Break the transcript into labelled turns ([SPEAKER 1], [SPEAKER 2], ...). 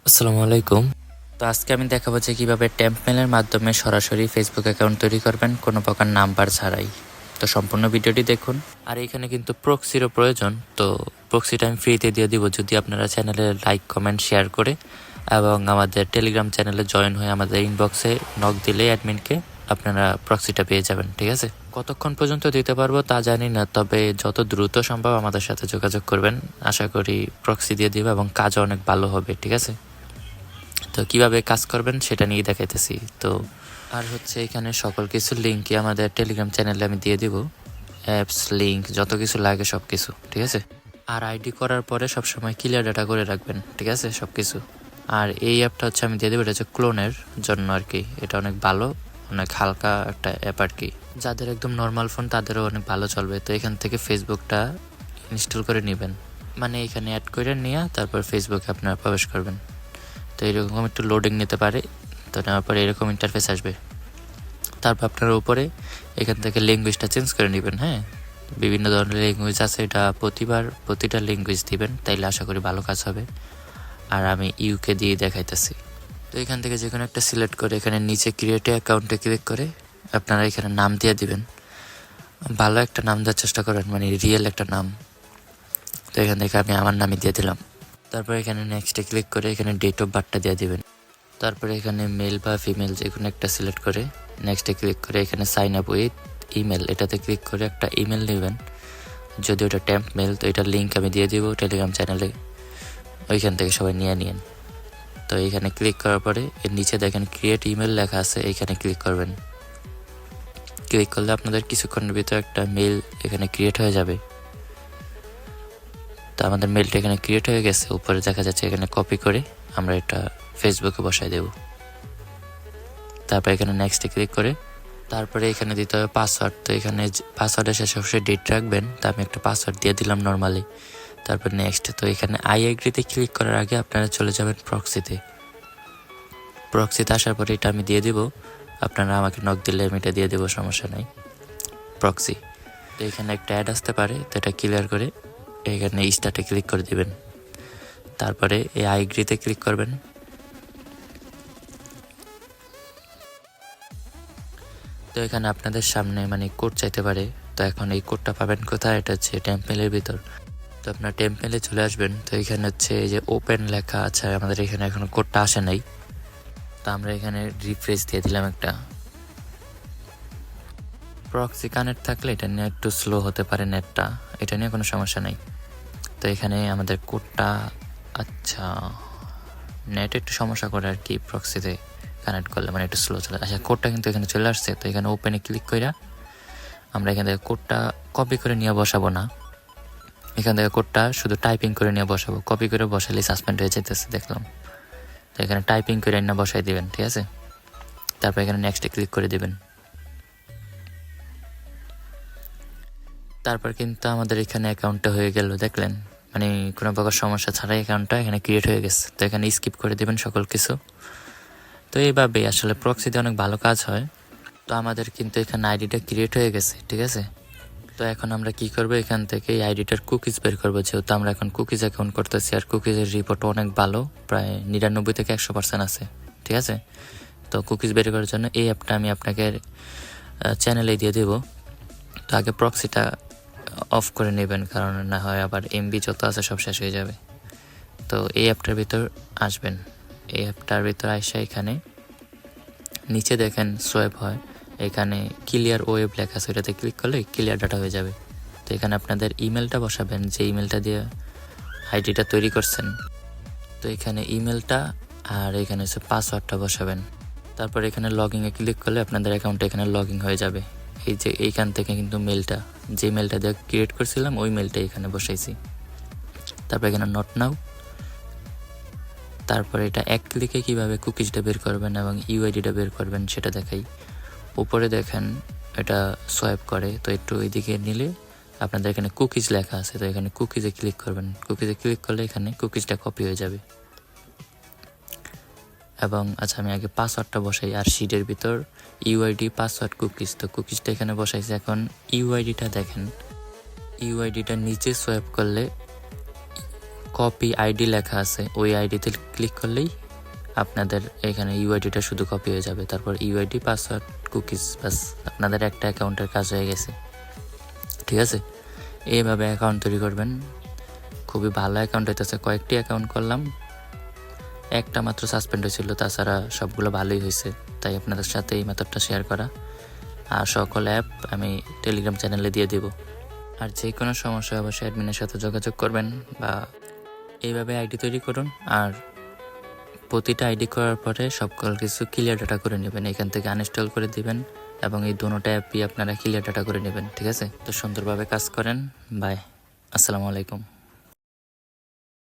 [SPEAKER 1] আসসালামু আলাইকুম। তো আজকে আমি দেখাবো যে কিভাবে টেম্প মেলের মাধ্যমে সরাসরি ফেসবুক অ্যাকাউন্ট তৈরি করবেন কোনো প্রকার নাম্বার ছাড়াই। তো সম্পূর্ণ ভিডিওটি দেখুন। আর এখানে কিন্তু প্রক্সিরও প্রয়োজন। তো প্রক্সিটা আমি ফ্রিতে দিয়ে দিব যদি আপনারা চ্যানেলে লাইক কমেন্ট শেয়ার করে এবং আমাদের টেলিগ্রাম চ্যানেলে জয়েন হয়ে আমাদের ইনবক্সে নক দিলে অ্যাডমিনকে আপনারা প্রক্সিটা পেয়ে যাবেন। ঠিক আছে, কতক্ষণ পর্যন্ত দিতে পারবো তা জানি না, তবে যত দ্রুত সম্ভব আমাদের সাথে যোগাযোগ করবেন। আশা করি প্রক্সি দিয়ে দিব এবং কাজও অনেক ভালো হবে। ঠিক আছে, তো কিভাবে কাজ করবেন সেটা নিয়ে দেখাইতেছি। তো আর হচ্ছে এখানে সকল কিছু লিঙ্কই আমাদের টেলিগ্রাম চ্যানেলে আমি দিয়ে দিব, অ্যাপস লিঙ্ক যত কিছু লাগে সব কিছু। ঠিক আছে, আর আইডি করার পরে সবসময় ক্লিয়ার ডাটা করে রাখবেন। ঠিক আছে, সব কিছু। আর এই অ্যাপটা হচ্ছে আমি দিয়ে দেবো, এটা হচ্ছে ক্লোনের জন্য আর কি। এটা অনেক ভালো, অনেক হালকা একটা অ্যাপ আর কি। যাদের একদম নর্মাল ফোন তাদেরও অনেক ভালো চলবে। তো এখান থেকে ফেসবুকটা ইনস্টল করে নেবেন, মানে এখানে অ্যাড করে নিয়ে তারপর ফেসবুকে আপনারা প্রবেশ করবেন। তো এরকম একটু লোডিং নিতে পারে। তো নেওয়ার পরে এরকম ইন্টারফেস আসবে। তারপর আপনারা উপরে এখান থেকে ল্যাঙ্গুয়েজটা চেঞ্জ করে নেবেন। হ্যাঁ, বিভিন্ন ধরনের ল্যাঙ্গুয়েজ আছে, এটা প্রতিটা ল্যাঙ্গুয়েজ দিবেন, তাইলে আশা করি ভালো কাজ হবে। আর আমি ইউকে দিয়ে দেখাইতেছি। তো এখান থেকে যে কোনো একটা সিলেক্ট করে এখানে নিচে ক্রিয়েট অ্যাকাউন্টে ক্লিক করে আপনারা এখানে নাম দিয়ে দিবেন। ভালো একটা নাম দেওয়ার চেষ্টা করেন, মানে রিয়েল একটা নাম। তো এখান থেকে আমি আমার নামই দিয়ে দিলাম। তারপর এখানে নেক্সটে ক্লিক করে এখানে ডেট অফ বার্থটা দিয়ে দিবেন। তারপরে এখানে মেল বা ফিমেল যে কোনো একটা সিলেক্ট করে নেক্সটে ক্লিক করে এখানে সাইন আপ উইথ ইমেল এটাতে ক্লিক করে একটা ইমেল নেবেন। যদি ওটা টেম্প মেল, তো এটার লিঙ্ক আমি দিয়ে দিব টেলিগ্রাম চ্যানেলে, ওইখান থেকে সবাই নিয়ে নিন। তো এইখানে ক্লিক করার পরে এর নিচে দেখেন ক্রিয়েট ইমেল লেখা আছে, এইখানে ক্লিক করবেন। ক্লিক করলে আপনাদের কিছুক্ষণের ভিতরে একটা মেল এখানে ক্রিয়েট হয়ে যাবে। তো আমাদের মেলটা এখানে ক্রিয়েট হয়ে গেছে, উপরে দেখা যাচ্ছে। এখানে কপি করে আমরা এটা ফেসবুকে বসাই দেব। তারপর এখানে নেক্সটে ক্লিক করে তারপরে এখানে দিতে হবে পাসওয়ার্ড। তো এখানে পাসওয়ার্ডের শেষে অবশ্যই ডেট রাখবেন। তো আমি একটা পাসওয়ার্ড দিয়ে দিলাম নর্মালি। তারপর নেক্সট। তো এখানে আই এগ্রিতে ক্লিক করার আগে আপনারা চলে যাবেন প্রক্সিতে। প্রক্সিতে আসার পরে এটা আমি দিয়ে দিব, আপনারা আমাকে নক দিলে আমি এটা দিয়ে দেবো, সমস্যা নাই। প্রক্সি। তো এখানে একটা অ্যাড আসতে পারে, তো এটা ক্লিয়ার করে এখানে স্টার্টে ক্লিক করে দিবেন। তারপরে এই আই এগ্রিতে ক্লিক করবেন। তো এখানে আপনাদের সামনে মানে কোড চাইতে পারে। তো এখন এই কোডটা পাবেন কোথায়? এটা হচ্ছে টেম্পেলের ভিতর। তো আপনার টেম্পেলে চলে আসবেন। তো এখানে হচ্ছে এই যে ওপেন লেখা আছে, আমাদের এখানে এখনো কোডটা আসে নাই। তো আমরা এখানে রিফ্রেশ দিয়ে দিলাম একটা। প্রক্সি কানেক্ট থাকলে এটা নিয়ে একটু স্লো হতে পারে নেটটা, এটা নিয়ে কোনো সমস্যা নাই। তো এখানে আমাদের কোডটা, আচ্ছা নেট একটু সমস্যা করে আর কি প্রক্সিতে কানেক্ট করলে, মানে একটু স্লো চলে। আচ্ছা, কোডটা কিন্তু এখানে চলে আসছে। তো এখানে ওপেনে ক্লিক করে আমরা এখান থেকে কোডটা কপি করে নিয়ে বসাবো না, এখান থেকে কোডটা শুধু টাইপিং করে নিয়ে বসাবো। কপি করে বসালে সাসপেন্ড হয়ে যেতেছে দেখলাম। তো এখানে টাইপিং করে না বসাই দিবেন। ঠিক আছে, তারপর এখানে নেক্সটে ক্লিক করে দিবেন। তারপর কিন্তু আমাদের এখানে অ্যাকাউন্টটা হয়ে গেল, দেখলেন, মানে কোনো প্রকার সমস্যা ছাড়াই অ্যাকাউন্টটা এখানে ক্রিয়েট হয়ে গেছে। তো এখানে স্কিপ করে দিবেন সকল কিছু। তো এইভাবেই আসলে প্রক্সিতে অনেক ভালো কাজ হয়। তো আমাদের কিন্তু এখানে আইডিটা ক্রিয়েট হয়ে গেছে। ঠিক আছে, তো এখন আমরা কি করব, এখান থেকে এই আইডিটার কুকিজ বের করবো, যেহেতু আমরা এখন কুকিজ অ্যাকাউন্ট করতেছি। আর কুকিজের রিপোর্ট অনেক ভালো, প্রায় 99 থেকে 100% আছে। ঠিক আছে, তো কুকিজ বের করার জন্য এই অ্যাপটা আমি আপনাকে চ্যানেলে দিয়ে দেবো। তো আগে প্রক্সিটা অফ করে নেবেন, কারণ না হয় আবার এমবি যত আছে সব শেষ হয়ে যাবে। তো এই অ্যাপটার ভিতর আসবেন। এই অ্যাপটার ভিতর আসা এখানে নিচে দেখেন সোয়াইপ হয়, এখানে ক্লিয়ার ওয়েব লেখা আছে, ওটাতে ক্লিক করলে ক্লিয়ার ডাটা হয়ে যাবে। তো এখানে আপনাদের ইমেলটা বসাবেন, যে ইমেলটা দিয়ে আইডিটা তৈরি করছেন। তো এখানে ইমেলটা আর এখানে হচ্ছে পাসওয়ার্ডটা বসাবেন। তারপর এখানে লগইনে ক্লিক করলে আপনাদের অ্যাকাউন্টে এখানে লগ ইন হয়ে যাবে। এই যে এইখান থেকে কিন্তু মেলটা, যে মেলটা দিয়ে ক্রিয়েট করছিলাম ওই মেলটা এখানে বসাইছি। তারপর এখানে নট নাও। তারপরে এটা এক ক্লিকে কীভাবে কুকিজটা বের করবেন এবং ইউআইডিটা বের করবেন সেটা দেখাই। উপরে দেখেন এটা সোয়াইপ করে, তো একটু এইদিকে নিলে আপনাদের এখানে কুকিজ লেখা আছে। তো এখানে কুকিজে ক্লিক করবেন। কুকিজে ক্লিক করলে এখানে কুকিজটা কপি হয়ে যাবে। এবং আচ্ছা, আমি আগে পাসওয়ার্ডটা বসাই। আর শিটের ভিতর ইউআইডি পাসওয়ার্ড কুকিজ, তো কুকিজটা এখানে বসাইছি। এখন ইউআইডিটা দেখেন, ইউআইডিটা নিচে সোয়াইপ করলে কপি আইডি লেখা আছে, ওই আইডিতে ক্লিক করলেই আপনাদের এখানে ইউআইডিটা শুধু কপি হয়ে যাবে। তারপর ইউআইডি, পাসওয়ার্ড, কুকিজ, বাস আপনাদের একটা অ্যাকাউন্টের কাজ হয়ে গেছে। ঠিক আছে, এইভাবে অ্যাকাউন্ট তৈরি করবেন। খুবই ভালো অ্যাকাউন্ট হইতেছে। কয়েকটি অ্যাকাউন্ট করলাম, একটা মাত্র সাসপেন্ড হয়েছিল, তাছাড়া সবগুলো ভালোই হয়েছে। তাই আপনাদের সাথে এই মেথডটা শেয়ার করা। আর সকল অ্যাপ আমি টেলিগ্রাম চ্যানেলে দিয়ে দেব। আর যে কোনো সমস্যা অবশ্যই অ্যাডমিনের সাথে যোগাযোগ করবেন, বা এইভাবে আইডি তৈরি করুন। আর প্রতিটা আইডি করার পরে সকল কিছু ক্লিয়ার ডাটা করে নেবেন, এখান থেকে আনইনস্টল করে দিবেন এবং এই দুটোটা অ্যাপই আপনারা ক্লিয়ার ডাটা করে নেবেন। ঠিক আছে, তো সুন্দরভাবে কাজ করেন। বাই, আসসালামু আলাইকুম।